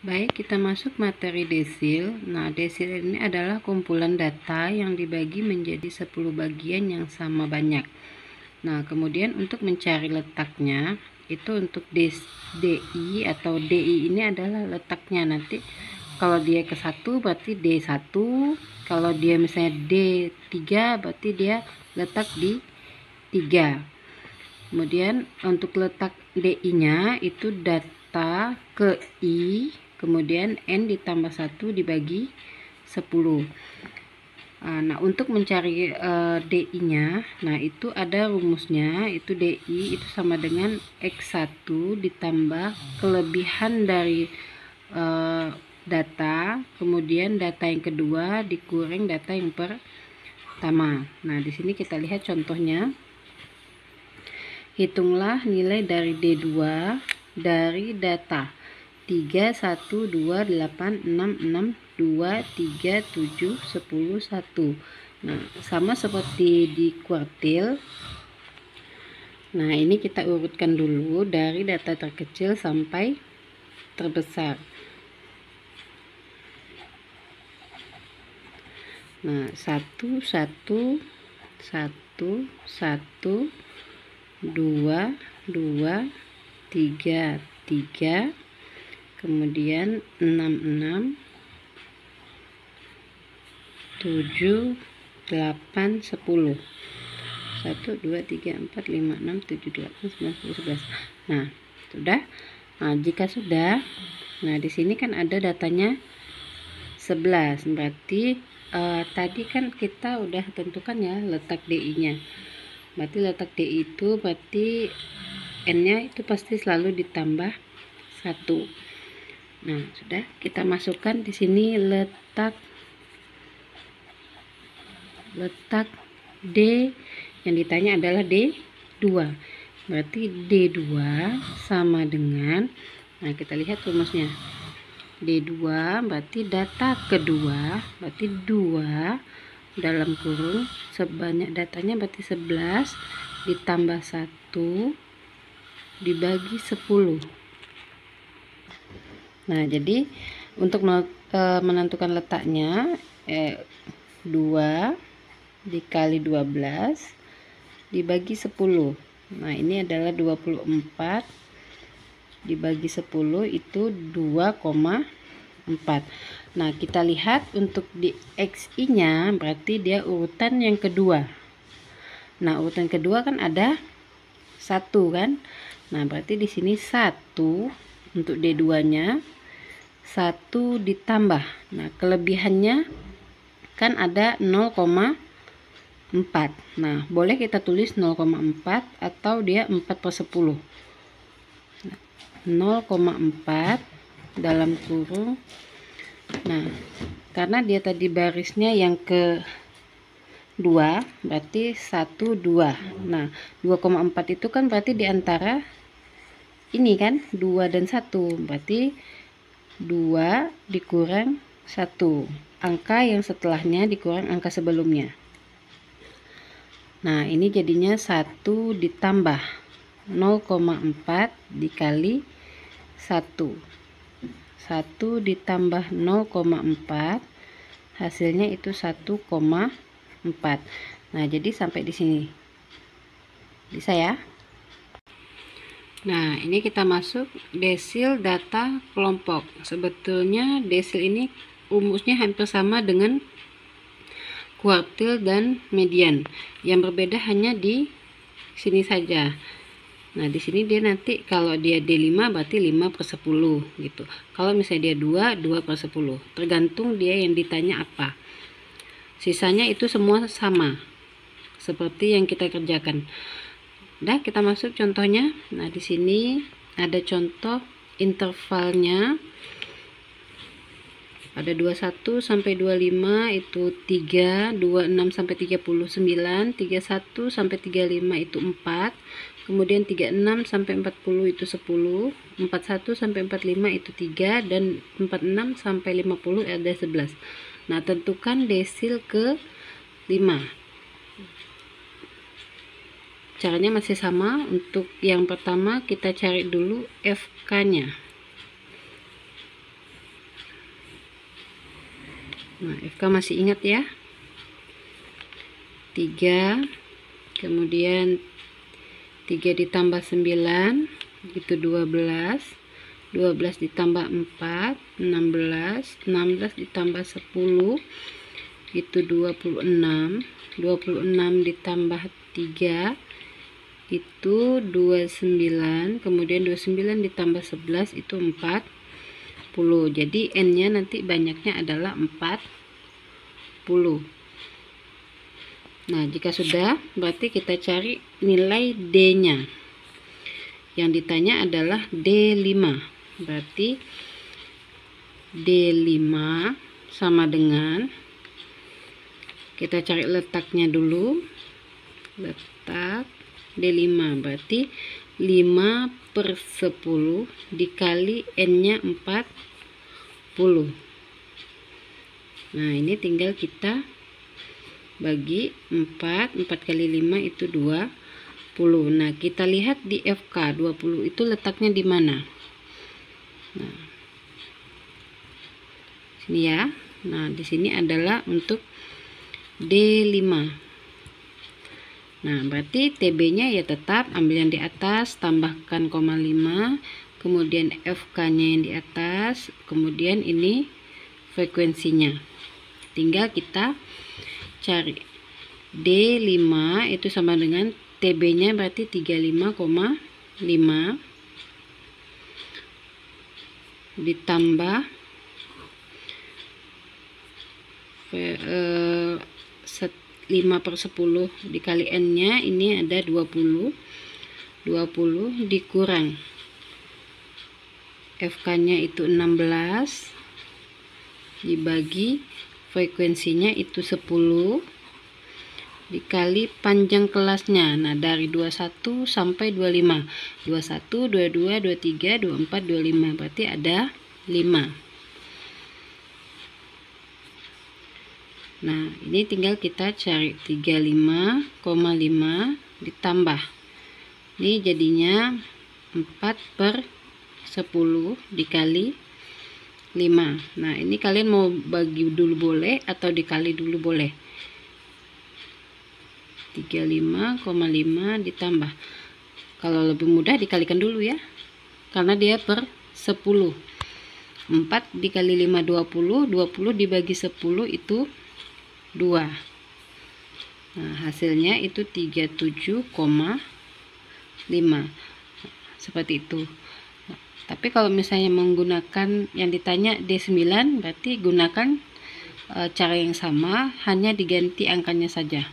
Baik, kita masuk materi desil. Nah, desil ini adalah kumpulan data yang dibagi menjadi 10 bagian yang sama banyak. Nah, kemudian untuk mencari letaknya, itu untuk DI atau DI ini adalah letaknya. Nanti kalau dia ke 1 berarti D1, kalau dia misalnya D3 berarti dia letak di 3. Kemudian untuk letak DI-nya itu data ke I, kemudian N ditambah 1 dibagi 10. Nah, untuk mencari DI-nya, nah itu ada rumusnya, itu DI itu sama dengan X1 ditambah kelebihan dari data, kemudian data yang kedua dikurang data yang pertama. Nah, di sini kita lihat contohnya. Hitunglah nilai dari D2 dari data 3, 1, 2, 8, 6, 6, 2, 3, 7, 10, 1. Nah, sama seperti di kuartil. Nah, ini kita urutkan dulu dari data terkecil sampai terbesar. Nah, 1, 1, 1, 1, 2, 2, 3, 3, kemudian 6, 6, 7, 8, 10. 1, 2, 3, 4, 5, 6, 7, 8, 9, 10, 11. Nah, sudah. Nah, jika sudah, nah di sini kan ada datanya 11. Berarti tadi kan kita udah tentukan ya letak DI-nya. Berarti letak DI itu berarti N-nya itu pasti selalu ditambah 1. Nah, sudah kita masukkan di sini letak D yang ditanya adalah D2. Berarti D2 sama dengan, nah kita lihat rumusnya. D2 berarti data kedua, berarti 2 dalam kurung sebanyak datanya berarti 11 ditambah 1 dibagi 10. Nah, jadi untuk menentukan letaknya 2 dikali 12 dibagi 10. Nah, ini adalah 24 dibagi 10 itu 2,4. Nah, kita lihat untuk di XI-nya berarti dia urutan yang kedua. Nah, urutan kedua kan ada 1 kan? Nah, berarti di sini 1 untuk D2-nya 1 ditambah. Nah, kelebihannya kan ada 0,4. Nah, boleh kita tulis 0,4 atau dia 4/10. 0,4 dalam kurung. Nah, karena dia tadi barisnya yang ke 2 berarti 1, 2. Nah, 2,4 itu kan berarti diantara ini kan 2 dan 1, berarti 2 dikurang 1, angka yang setelahnya dikurang angka sebelumnya. Nah, ini jadinya 1 ditambah 0,4 dikali 1. 1 ditambah 0,4 hasilnya itu 1,4. Nah, jadi sampai di sini. Bisa ya? Nah, ini kita masuk desil data kelompok. Sebetulnya desil ini rumusnya hampir sama dengan kuartil dan median. Yang berbeda hanya di sini saja. Nah, di sini dia nanti kalau dia D5 berarti 5/10 gitu. Kalau misalnya dia 2, 2/10. Tergantung dia yang ditanya apa. Sisanya itu semua sama. Seperti yang kita kerjakan. Udah, kita masuk contohnya. Nah, di sini ada contoh intervalnya. Ada 21 sampai 25 itu 3, 26 sampai 39, 31 sampai 35 itu 4, kemudian 36 sampai 40 itu 10, 41 sampai 45 itu 3, dan 46 sampai 50 ada 11. Nah, tentukan desil ke 5. Caranya masih sama. Untuk yang pertama kita cari dulu FK-nya. Nah, FK masih ingat ya? 3, kemudian 3 ditambah 9 itu 12, 12 ditambah 4 16, 16 ditambah 10 itu 26, 26 ditambah 3 itu 29, kemudian 29 ditambah 11 itu 40. Jadi N nya nanti banyaknya adalah 40. Nah, jika sudah, berarti kita cari nilai D nya. Yang ditanya adalah D5. Berarti D5 sama dengan, kita cari letaknya dulu. Letak D5 berarti 5/10 dikali N nya 40. Nah, ini tinggal kita bagi 4 kali 5 itu 20. Nah, kita lihat di FK 20 itu letaknya di mana. Nah, sini ya. Nah, di sini adalah untuk D5. Nah, berarti TB-nya ya tetap ambil yang di atas, tambahkan 0,5, kemudian FK-nya yang di atas, kemudian ini frekuensinya. Tinggal kita cari D5 itu sama dengan TB-nya berarti 35,5 ditambah 5/10 dikali N nya ini ada 20 dikurang FK nya itu 16 dibagi frekuensinya itu 10 dikali panjang kelasnya. Nah, dari 21 sampai 25, 21, 22, 23, 24, 25 berarti ada 5. Nah, ini tinggal kita cari 35,5 ditambah. Ini jadinya 4/10 dikali 5. Nah, ini kalian mau bagi dulu boleh atau dikali dulu boleh. 35,5 ditambah. Kalau lebih mudah dikalikan dulu ya. Karena dia per 10. 4 dikali 5 20, 20 dibagi 10 itu 2. Nah, hasilnya itu 37,5. Seperti itu. Nah, tapi kalau misalnya menggunakan yang ditanya D9 berarti gunakan cara yang sama, hanya diganti angkanya saja.